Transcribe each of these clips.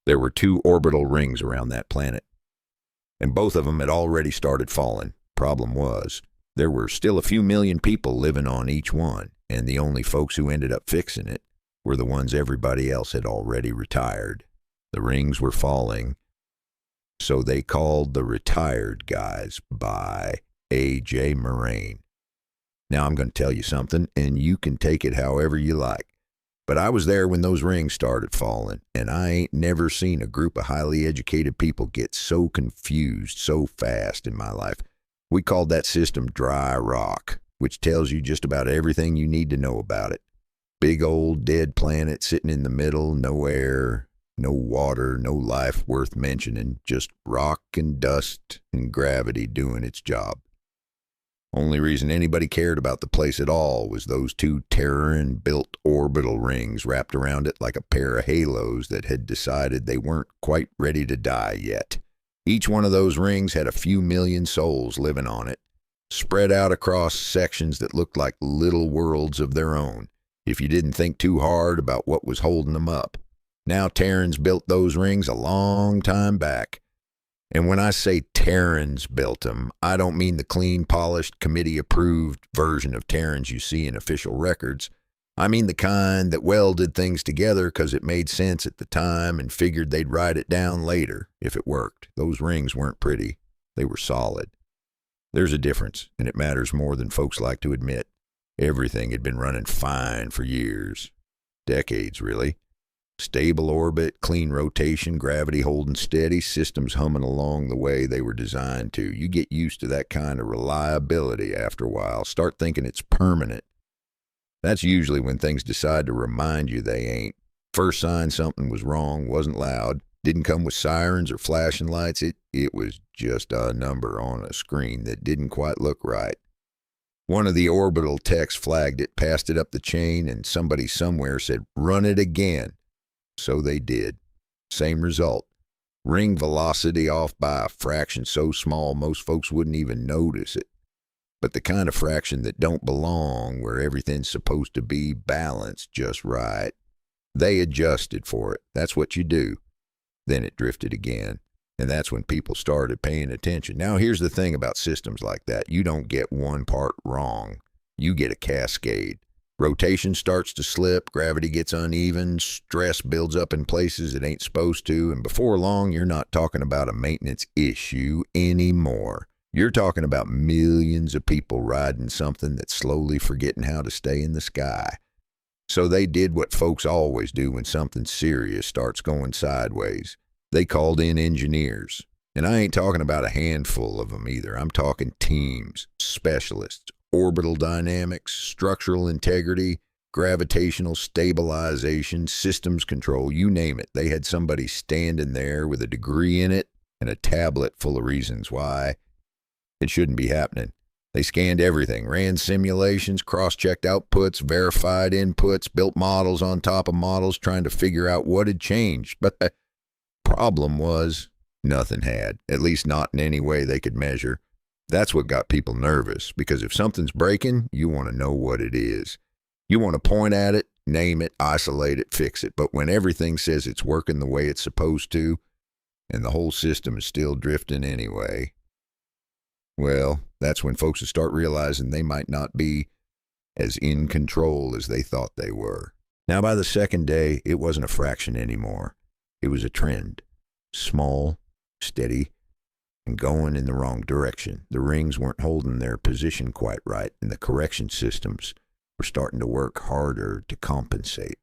There were two orbital rings around that planet, and both of them had already started falling. Problem was, there were still a few million people living on each one, and the only folks who ended up fixing it were the ones everybody else had already retired. The rings were falling, so they called the retired guys By A J Maraine. Now I'm going to tell you something, and you can take it however you like. But I was there when those rings started falling, and I ain't never seen a group of highly educated people get so confused so fast in my life. We called that system dry rock, which tells you just about everything you need to know about it. Big old dead planet sitting in the middle, no air, no water, no life worth mentioning, just rock and dust and gravity doing its job. Only reason anybody cared about the place at all was those two Terran-built orbital rings wrapped around it like a pair of halos that had decided they weren't quite ready to die yet. Each one of those rings had a few million souls living on it, spread out across sections that looked like little worlds of their own, if you didn't think too hard about what was holding them up. Now Terrans built those rings a long time back. And when I say Terrans built them, I don't mean the clean, polished, committee-approved version of Terrans you see in official records. I mean the kind that welded things together because it made sense at the time and figured they'd write it down later if it worked. Those rings weren't pretty. They were solid. There's a difference, and it matters more than folks like to admit. Everything had been running fine for years. Decades, really. Stable orbit, clean rotation, gravity holding steady, systems humming along the way they were designed to. You get used to that kind of reliability after a while. Start thinking it's permanent. That's usually when things decide to remind you they ain't. First sign something was wrong, wasn't loud, didn't come with sirens or flashing lights. It was just a number on a screen that didn't quite look right. One of the orbital techs flagged it, passed it up the chain, and somebody somewhere said, "Run it again." So they did. Same result. Ring velocity off by a fraction so small most folks wouldn't even notice it. But the kind of fraction that don't belong where everything's supposed to be balanced just right. They adjusted for it. That's what you do. Then it drifted again. And that's when people started paying attention. Now here's the thing about systems like that. You don't get one part wrong. You get a cascade. Rotation starts to slip, gravity gets uneven, stress builds up in places it ain't supposed to, and before long you're not talking about a maintenance issue anymore. You're talking about millions of people riding something that's slowly forgetting how to stay in the sky. So they did what folks always do when something serious starts going sideways. They called in engineers. And I ain't talking about a handful of them either. I'm talking teams, specialists, orbital dynamics, structural integrity, gravitational stabilization, systems control, you name it. They had somebody standing there with a degree in it and a tablet full of reasons why it shouldn't be happening. They scanned everything, ran simulations, cross-checked outputs, verified inputs, built models on top of models, trying to figure out what had changed. But the problem was nothing had, at least not in any way they could measure. That's what got people nervous, because if something's breaking, you want to know what it is. You want to point at it, name it, isolate it, fix it. But when everything says it's working the way it's supposed to, and the whole system is still drifting anyway, well, that's when folks will start realizing they might not be as in control as they thought they were. Now, by the second day, it wasn't a fraction anymore. It was a trend. Small, steady, and going in the wrong direction. The rings weren't holding their position quite right, and the correction systems were starting to work harder to compensate.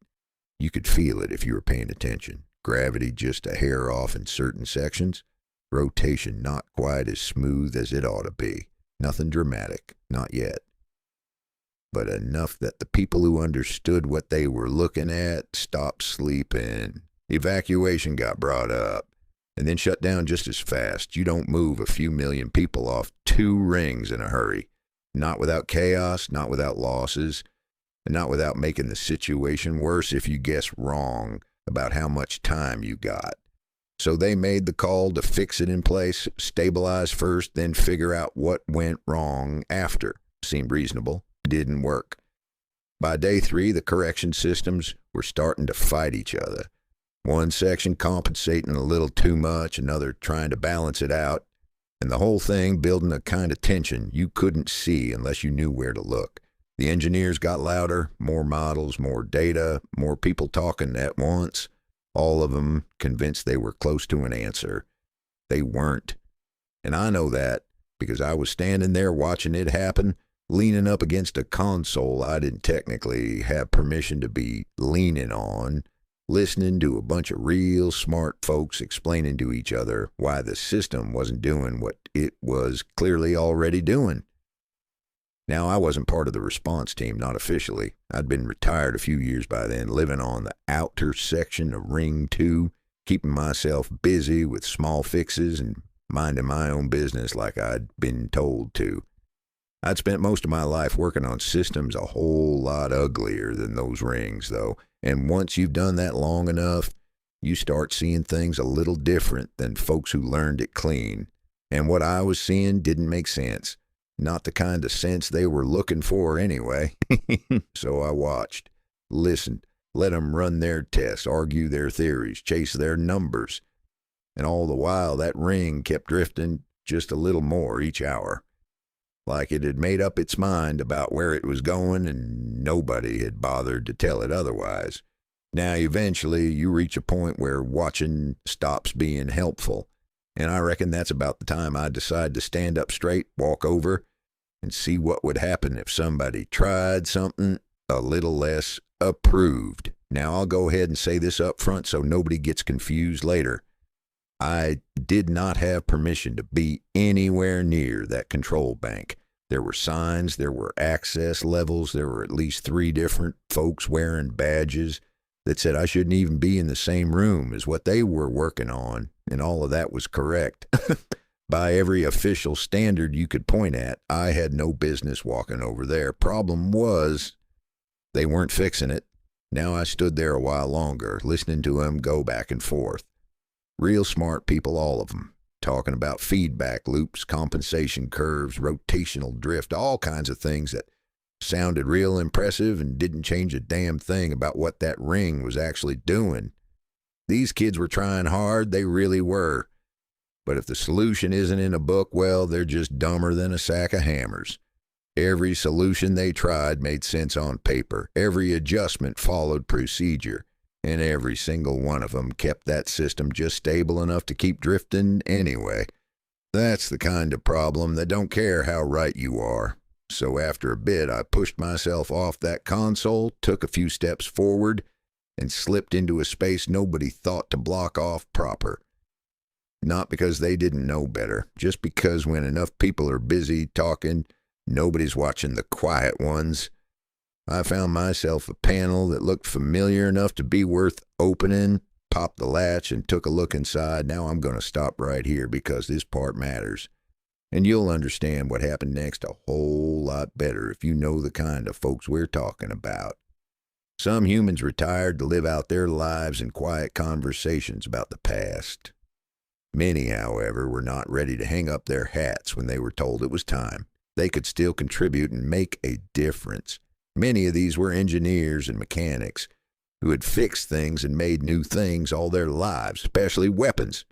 You could feel it if you were paying attention. Gravity just a hair off in certain sections. Rotation not quite as smooth as it ought to be. Nothing dramatic, not yet. But enough that the people who understood what they were looking at stopped sleeping. Evacuation got brought up, and then shut down just as fast. You don't move a few million people off two rings in a hurry. Not without chaos, not without losses, and not without making the situation worse if you guess wrong about how much time you got. So they made the call to fix it in place, stabilize first, then figure out what went wrong after. Seemed reasonable. Didn't work. By day 3, the correction systems were starting to fight each other. One section compensating a little too much, another trying to balance it out, and the whole thing building a kind of tension you couldn't see unless you knew where to look. The engineers got louder, more models, more data, more people talking at once, all of them convinced they were close to an answer. They weren't. And I know that because I was standing there watching it happen, leaning up against a console I didn't technically have permission to be leaning on, listening to a bunch of real smart folks explaining to each other why the system wasn't doing what it was clearly already doing. Now, I wasn't part of the response team, not officially. I'd been retired a few years by then, living on the outer section of Ring 2, keeping myself busy with small fixes and minding my own business like I'd been told to. I'd spent most of my life working on systems a whole lot uglier than those rings, though, and once you've done that long enough, you start seeing things a little different than folks who learned it clean. And what I was seeing didn't make sense. Not the kind of sense they were looking for anyway. So I watched, listened, let them run their tests, argue their theories, chase their numbers. And all the while, that ring kept drifting just a little more each hour. Like it had made up its mind about where it was going, and nobody had bothered to tell it otherwise. Now, eventually, you reach a point where watching stops being helpful. And I reckon that's about the time I decide to stand up straight, walk over, and see what would happen if somebody tried something a little less approved. Now, I'll go ahead and say this up front so nobody gets confused later. I did not have permission to be anywhere near that control bank. There were signs, there were access levels, there were at least 3 different folks wearing badges that said I shouldn't even be in the same room as what they were working on, and all of that was correct. By every official standard you could point at, I had no business walking over there. Problem was, they weren't fixing it. Now I stood there a while longer, listening to them go back and forth. Real smart people, all of them, talking about feedback loops, compensation curves, rotational drift, all kinds of things that sounded real impressive and didn't change a damn thing about what that ring was actually doing. These kids were trying hard, they really were. But if the solution isn't in a book, well, they're just dumber than a sack of hammers. Every solution they tried made sense on paper. Every adjustment followed procedure. And every single one of them kept that system just stable enough to keep drifting anyway. That's the kind of problem that don't care how right you are. So after a bit, I pushed myself off that console, took a few steps forward, and slipped into a space nobody thought to block off proper. Not because they didn't know better, just because when enough people are busy talking, nobody's watching the quiet ones. I found myself a panel that looked familiar enough to be worth opening, popped the latch, and took a look inside. Now I'm going to stop right here because this part matters. And you'll understand what happened next a whole lot better if you know the kind of folks we're talking about. Some humans retired to live out their lives in quiet conversations about the past. Many, however, were not ready to hang up their hats when they were told it was time. They could still contribute and make a difference. Many of these were engineers and mechanics who had fixed things and made new things all their lives, especially weapons.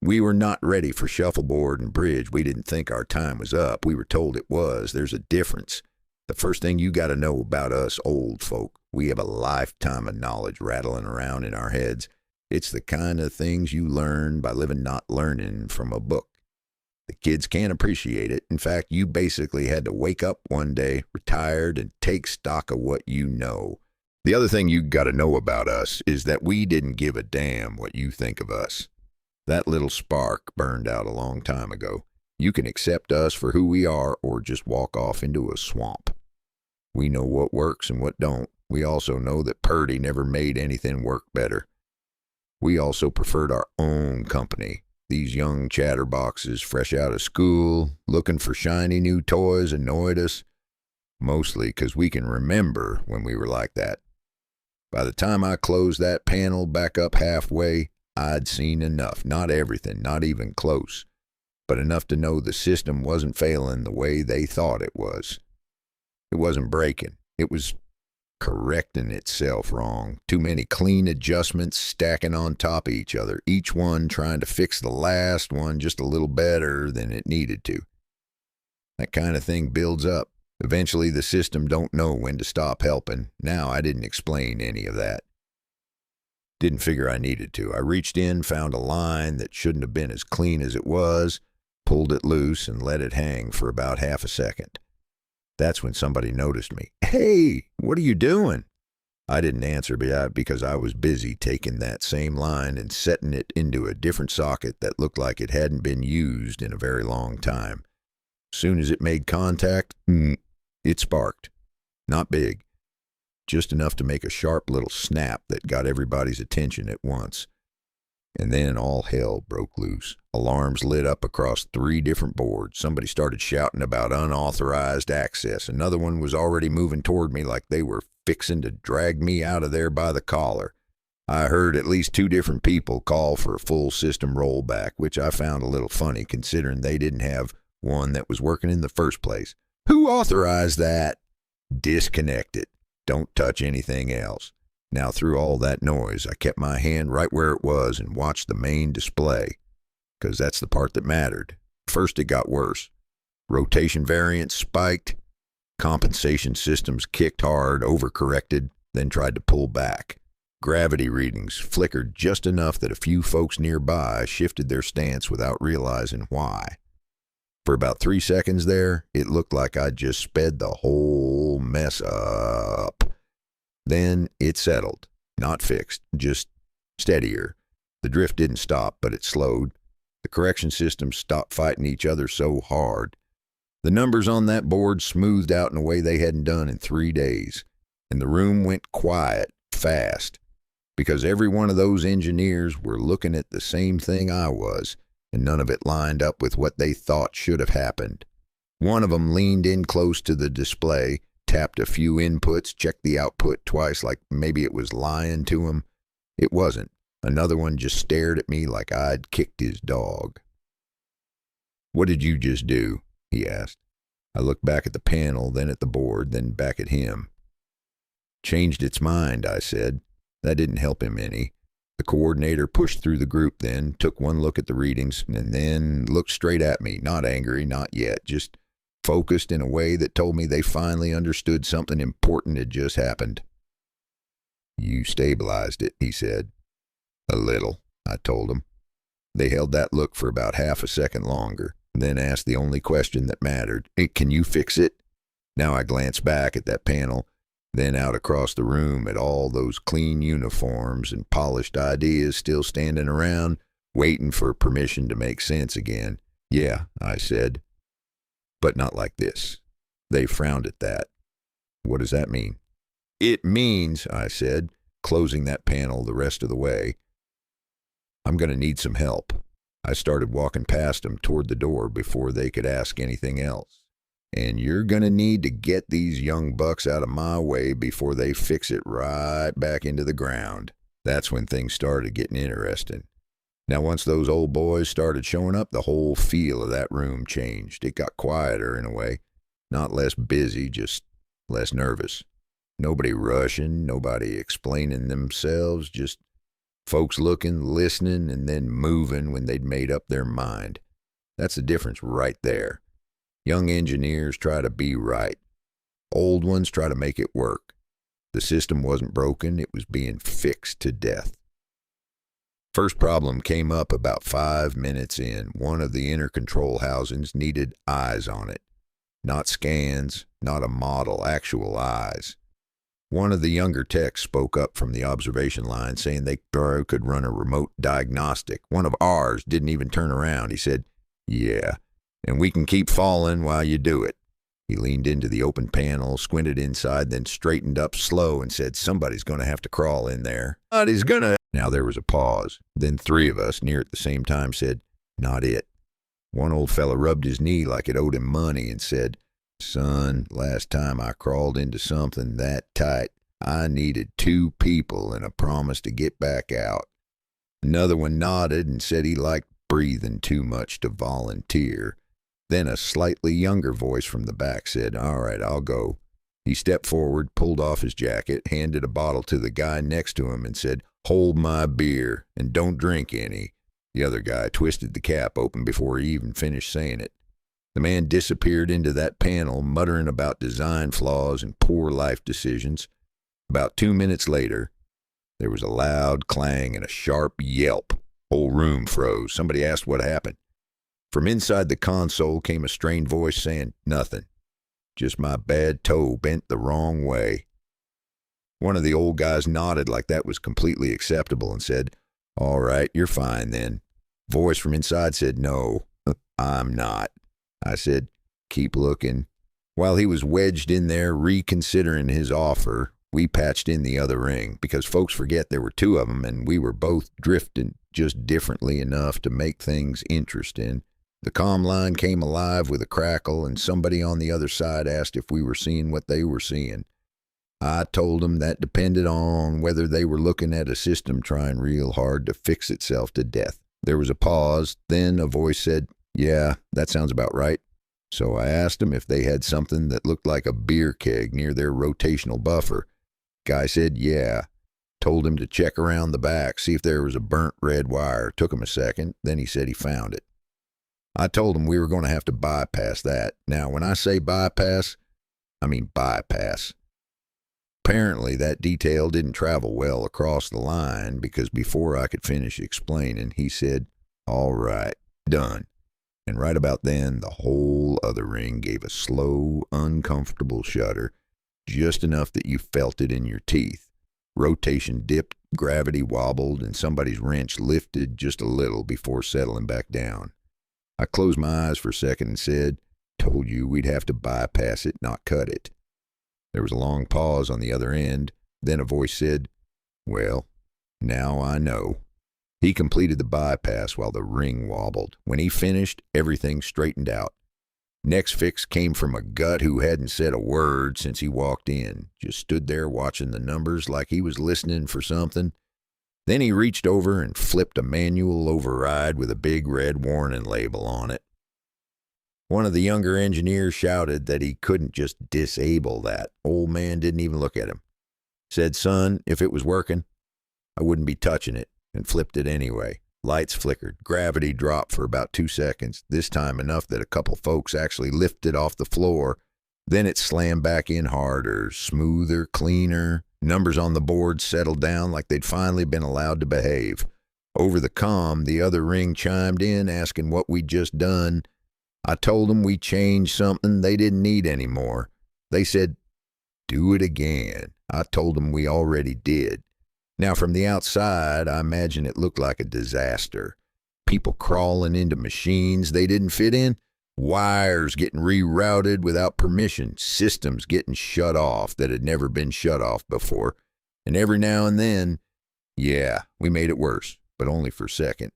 We were not ready for shuffleboard and bridge. We didn't think our time was up. We were told it was. There's a difference. The first thing you got to know about us old folk, we have a lifetime of knowledge rattling around in our heads. It's the kind of things you learn by living, not learning from a book. The kids can't appreciate it. In fact, you basically had to wake up one day, retired, and take stock of what you know. The other thing you got to know about us is that we didn't give a damn what you think of us. That little spark burned out a long time ago. You can accept us for who we are or just walk off into a swamp. We know what works and what don't. We also know that Purdy never made anything work better. We also preferred our own company. These young chatterboxes fresh out of school, looking for shiny new toys, annoyed us, mostly because we can remember when we were like that. By the time I closed that panel back up halfway, I'd seen enough. Not everything, not even close, but enough to know the system wasn't failing the way they thought it was. It wasn't breaking. It was correcting itself wrong. Too many clean adjustments stacking on top of each other, each one trying to fix the last one just a little better than it needed to. That kind of thing builds up. Eventually the system don't know when to stop helping. Now I didn't explain any of that. Didn't figure I needed to. I reached in, found a line that shouldn't have been as clean as it was, pulled it loose, and let it hang for about half a second. That's when somebody noticed me. "Hey, what are you doing?" I didn't answer because I was busy taking that same line and setting it into a different socket that looked like it hadn't been used in a very long time. Soon as it made contact, it sparked. Not big. Just enough to make a sharp little snap that got everybody's attention at once. And then all hell broke loose. Alarms lit up across 3 different boards. Somebody started shouting about unauthorized access. Another one was already moving toward me like they were fixing to drag me out of there by the collar. I heard at least 2 different people call for a full system rollback, which I found a little funny considering they didn't have one that was working in the first place. Who authorized that? Disconnect it. Don't touch anything else. Now, through all that noise, I kept my hand right where it was and watched the main display, because that's the part that mattered. First, it got worse. Rotation variance spiked. Compensation systems kicked hard, overcorrected, then tried to pull back. Gravity readings flickered just enough that a few folks nearby shifted their stance without realizing why. For about 3 seconds there, it looked like I'd just sped the whole mess up. Then it settled. Not fixed, just steadier. The drift didn't stop, but it slowed. The correction systems stopped fighting each other so hard. The numbers on that board smoothed out in a way they hadn't done in 3 days. And the room went quiet, fast, because every one of those engineers were looking at the same thing I was, and none of it lined up with what they thought should have happened. One of them leaned in close to the display, tapped a few inputs, checked the output twice like maybe it was lying to him. It wasn't. Another one just stared at me like I'd kicked his dog. "What did you just do?" he asked. I looked back at the panel, then at the board, then back at him. "Changed its mind," I said. That didn't help him any. The coordinator pushed through the group then, took one look at the readings, and then looked straight at me, not angry, not yet, just focused in a way that told me they finally understood something important had just happened. "You stabilized it," he said. "A little," I told him. They held that look for about half a second longer, then asked the only question that mattered. "Hey, can you fix it?" Now I glanced back at that panel, then out across the room at all those clean uniforms and polished ideas still standing around, waiting for permission to make sense again. "Yeah," I said. "But not like this." They frowned at that. "What does that mean?" "It means," I said, closing that panel the rest of the way, "I'm going to need some help." I started walking past them toward the door before they could ask anything else. "And you're going to need to get these young bucks out of my way before they fix it right back into the ground." That's when things started getting interesting. Now, once those old boys started showing up, the whole feel of that room changed. It got quieter in a way. Not less busy, just less nervous. Nobody rushing, nobody explaining themselves, just folks looking, listening, and then moving when they'd made up their mind. That's the difference right there. Young engineers try to be right. Old ones try to make it work. The system wasn't broken, it was being fixed to death. First problem came up about 5 minutes in. One of the inner control housings needed eyes on it. Not scans, not a model, actual eyes. One of the younger techs spoke up from the observation line saying they could run a remote diagnostic. One of ours didn't even turn around. He said, "Yeah, and we can keep falling while you do it." He leaned into the open panel, squinted inside, then straightened up slow and said, "Somebody's going to have to crawl in there." "Somebody's going to..." Now there was a pause. Then 3 of us, near at the same time, said, "Not it." One old fella rubbed his knee like it owed him money and said, "Son, last time I crawled into something that tight, I needed 2 people and a promise to get back out." Another one nodded and said he liked breathing too much to volunteer. Then a slightly younger voice from the back said, "All right, I'll go." He stepped forward, pulled off his jacket, handed a bottle to the guy next to him, and said, "Hold my beer, and don't drink any." The other guy twisted the cap open before he even finished saying it. The man disappeared into that panel, muttering about design flaws and poor life decisions. About 2 minutes later, there was a loud clang and a sharp yelp. Whole room froze. Somebody asked what happened. From inside the console came a strained voice saying, "Nothing. Just my bad toe bent the wrong way." One of the old guys nodded like that was completely acceptable and said, "All right, you're fine then." Voice from inside said, "No, I'm not." I said, "Keep looking." While he was wedged in there reconsidering his offer, we patched in the other ring because folks forget there were two of them and we were both drifting just differently enough to make things interesting. The comm line came alive with a crackle and somebody on the other side asked if we were seeing what they were seeing. I told them that depended on whether they were looking at a system trying real hard to fix itself to death. There was a pause, then a voice said, "Yeah, that sounds about right." So I asked them if they had something that looked like a beer keg near their rotational buffer. Guy said, "Yeah." Told him to check around the back, see if there was a burnt red wire. Took him a second, then he said he found it. I told him we were going to have to bypass that. Now, when I say bypass, I mean bypass. Apparently, that detail didn't travel well across the line because before I could finish explaining, he said, "All right, done." And right about then, the whole other ring gave a slow, uncomfortable shudder, just enough that you felt it in your teeth. Rotation dipped, gravity wobbled, and somebody's wrench lifted just a little before settling back down. I closed my eyes for a second and said, "Told you we'd have to bypass it, not cut it." There was a long pause on the other end. Then a voice said, "Well, now I know." He completed the bypass while the ring wobbled. When he finished, everything straightened out. Next fix came from a gut who hadn't said a word since he walked in, just stood there watching the numbers like he was listening for something. Then he reached over and flipped a manual override with a big red warning label on it. One of the younger engineers shouted that he couldn't just disable that. Old man didn't even look at him. Said, "Son, if it was working, I wouldn't be touching it," and flipped it anyway. Lights flickered. Gravity dropped for about 2 seconds, this time enough that a couple folks actually lifted off the floor. Then it slammed back in harder, smoother, cleaner. Numbers on the board settled down like they'd finally been allowed to behave. Over the comm, the other ring chimed in, asking what we'd just done. I told them we changed something they didn't need anymore. They said, "Do it again." I told them we already did. Now, from the outside, I imagine it looked like a disaster. People crawling into machines they didn't fit in, wires getting rerouted without permission, systems getting shut off that had never been shut off before. And every now and then, yeah, we made it worse, but only for a second.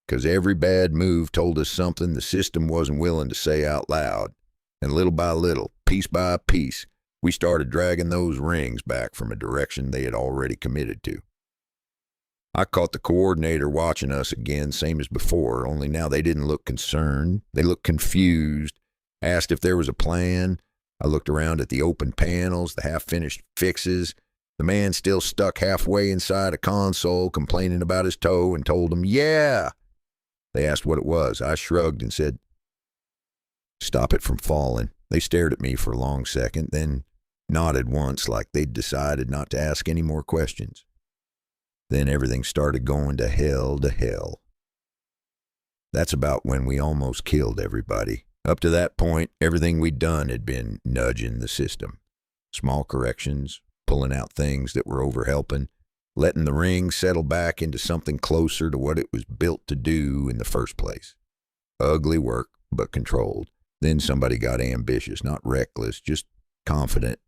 Because every bad move told us something the system wasn't willing to say out loud. And little by little, piece by piece, we started dragging those rings back from a direction they had already committed to. I caught the coordinator watching us again, same as before, only now they didn't look concerned. They looked confused, asked if there was a plan. I looked around at the open panels, the half-finished fixes. The man still stuck halfway inside a console, complaining about his toe, and told them, "Yeah." They asked what it was. I shrugged and said, "Stop it from falling." They stared at me for a long second, then nodded once like they'd decided not to ask any more questions. Then everything started going to hell. That's about when we almost killed everybody. Up to that point, everything we'd done had been nudging the system. Small corrections, pulling out things that were overhelping, letting the ring settle back into something closer to what it was built to do in the first place. Ugly work, but controlled. Then somebody got ambitious, not reckless, just confident.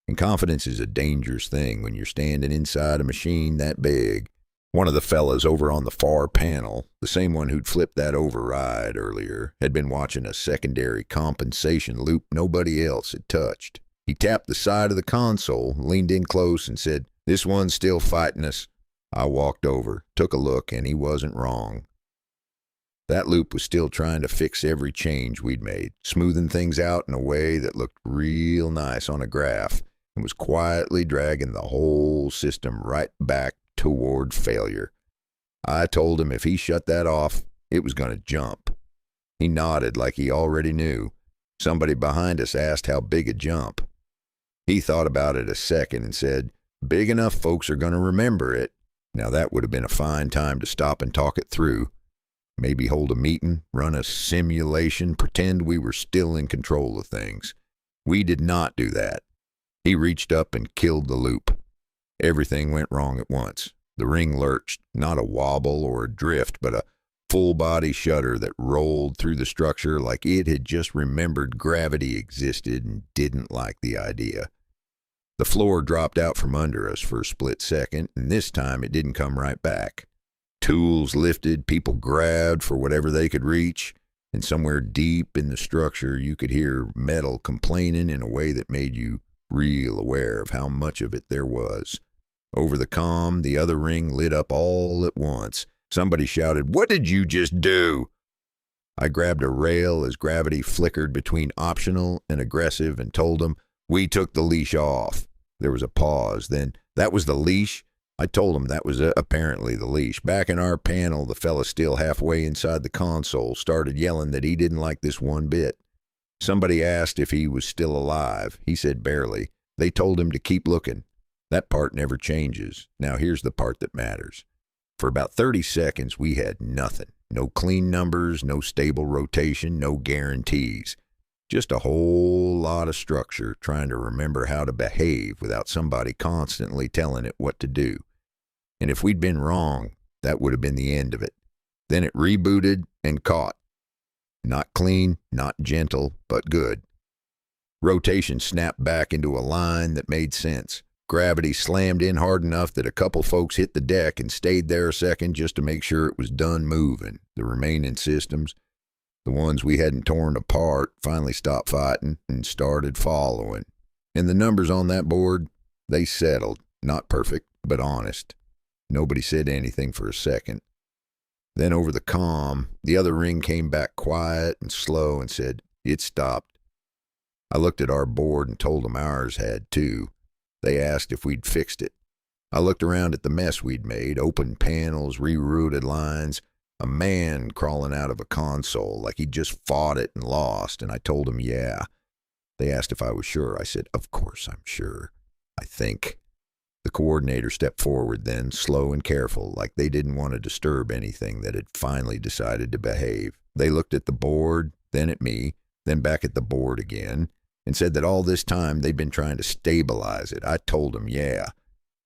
And confidence is a dangerous thing when you're standing inside a machine that big. One of the fellas over on the far panel, the same one who'd flipped that override earlier, had been watching a secondary compensation loop nobody else had touched. He tapped the side of the console, leaned in close, and said, "This one's still fighting us." I walked over, took a look, and he wasn't wrong. That loop was still trying to fix every change we'd made, smoothing things out in a way that looked real nice on a graph, and was quietly dragging the whole system right back toward failure. I told him if he shut that off, it was going to jump. He nodded like he already knew. Somebody behind us asked how big a jump. He thought about it a second and said, "Big enough folks are going to remember it." Now that would have been a fine time to stop and talk it through. Maybe hold a meeting, run a simulation, pretend we were still in control of things. We did not do that. He reached up and killed the loop. Everything went wrong at once. The ring lurched, not a wobble or a drift, but a full-body shudder that rolled through the structure like it had just remembered gravity existed and didn't like the idea. The floor dropped out from under us for a split second, and this time it didn't come right back. Tools lifted, people grabbed for whatever they could reach, and somewhere deep in the structure you could hear metal complaining in a way that made you real aware of how much of it there was. Over the comm, the other ring lit up all at once. Somebody shouted, "What did you just do?" I grabbed a rail as gravity flickered between optional and aggressive and told them, "We took the leash off." There was a pause. Then, "That was the leash?" I told him that was apparently the leash. Back in our panel, the fella still halfway inside the console started yelling that he didn't like this one bit. Somebody asked if he was still alive. He said barely. They told him to keep looking. That part never changes. Now here's the part that matters. For about 30 seconds, we had nothing. No clean numbers, no stable rotation, no guarantees. Just a whole lot of structure trying to remember how to behave without somebody constantly telling it what to do. And if we'd been wrong, that would have been the end of it. Then it rebooted and caught. Not clean, not gentle, but good. Rotation snapped back into a line that made sense. Gravity slammed in hard enough that a couple folks hit the deck and stayed there a second just to make sure it was done moving. The remaining systems, the ones we hadn't torn apart, finally stopped fighting and started following. And the numbers on that board, they settled. Not perfect, but honest. Nobody said anything for a second. Then over the comm, the other ring came back quiet and slow and said, "It stopped." I looked at our board and told them ours had too. They asked if we'd fixed it. I looked around at the mess we'd made, open panels, rerouted lines, a man crawling out of a console like he'd just fought it and lost, and I told them, yeah. They asked if I was sure. I said, "Of course I'm sure. I think." The coordinator stepped forward then, slow and careful, like they didn't want to disturb anything that had finally decided to behave. They looked at the board, then at me, then back at the board again, and said that all this time they'd been trying to stabilize it. I told them, yeah.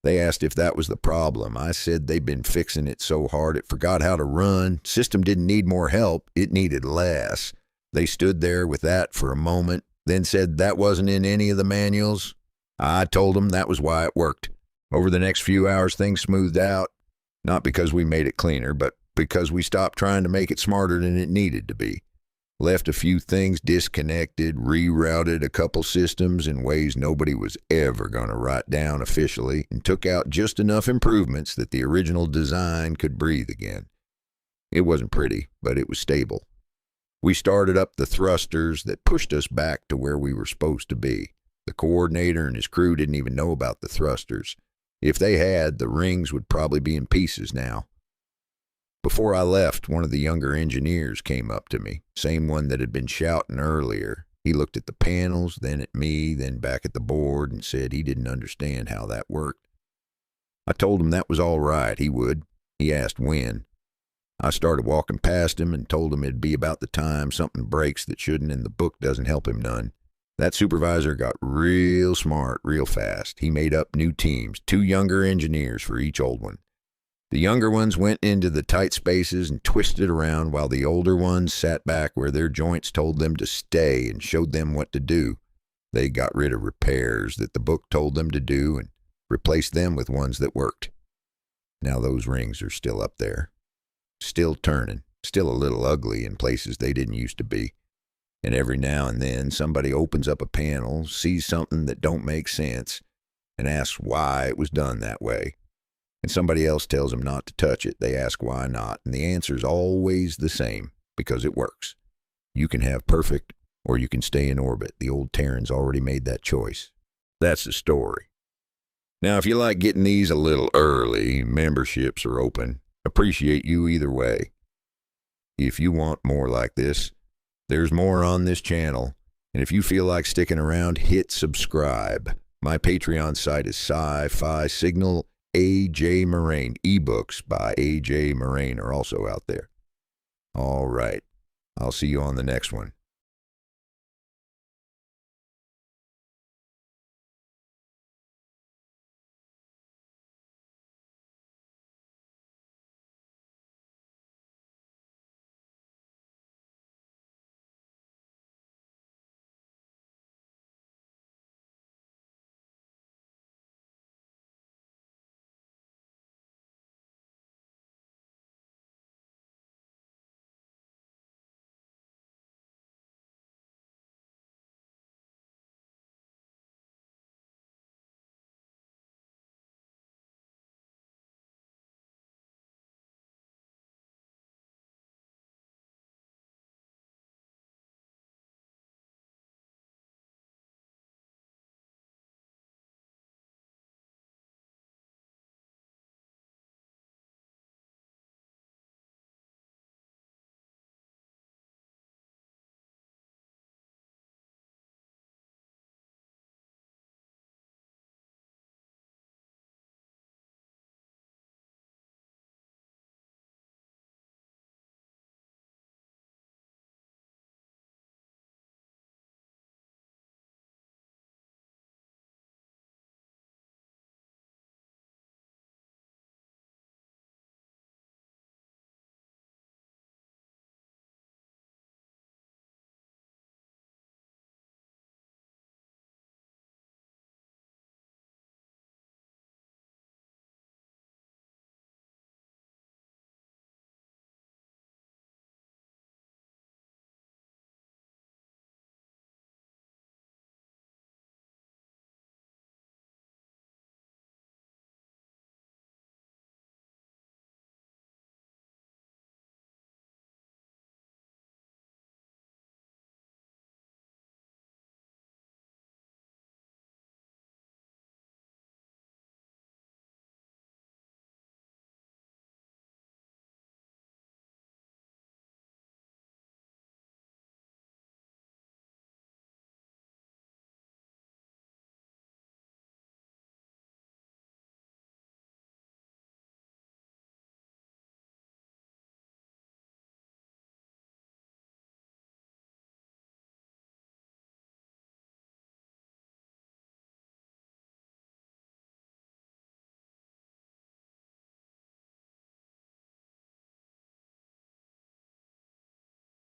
They asked if that was the problem. I said they'd been fixing it so hard it forgot how to run. System didn't need more help. It needed less. They stood there with that for a moment, then said that wasn't in any of the manuals. I told them that was why it worked. Over the next few hours, things smoothed out. Not because we made it cleaner, but because we stopped trying to make it smarter than it needed to be. Left a few things disconnected, rerouted a couple systems in ways nobody was ever going to write down officially, and took out just enough improvements that the original design could breathe again. It wasn't pretty, but it was stable. We started up the thrusters that pushed us back to where we were supposed to be. The coordinator and his crew didn't even know about the thrusters. If they had, the rings would probably be in pieces now. Before I left, one of the younger engineers came up to me, same one that had been shouting earlier. He looked at the panels, then at me, then back at the board, and said he didn't understand how that worked. I told him that was all right, he would. He asked when. I started walking past him and told him it'd be about the time something breaks that shouldn't, and the book doesn't help him none. That supervisor got real smart real fast. He made up new teams, 2 younger engineers for each old one. The younger ones went into the tight spaces and twisted around while the older ones sat back where their joints told them to stay and showed them what to do. They got rid of repairs that the book told them to do and replaced them with ones that worked. Now those rings are still up there. Still turning, still a little ugly in places they didn't used to be. And every now and then somebody opens up a panel, sees something that don't make sense, and asks why it was done that way. and somebody else tells them not to touch it, they ask why not, and the answer is always the same, because it works. You can have perfect, or you can stay in orbit. The old Terrans already made that choice. That's the story. Now, if you like getting these a little early, memberships are open. Appreciate you either way. If you want more like this, there's more on this channel. And if you feel like sticking around, hit subscribe. My Patreon site is SciFi Signal A J Maraine. Ebooks by A J Maraine are also out there. All right. I'll see you on the next one.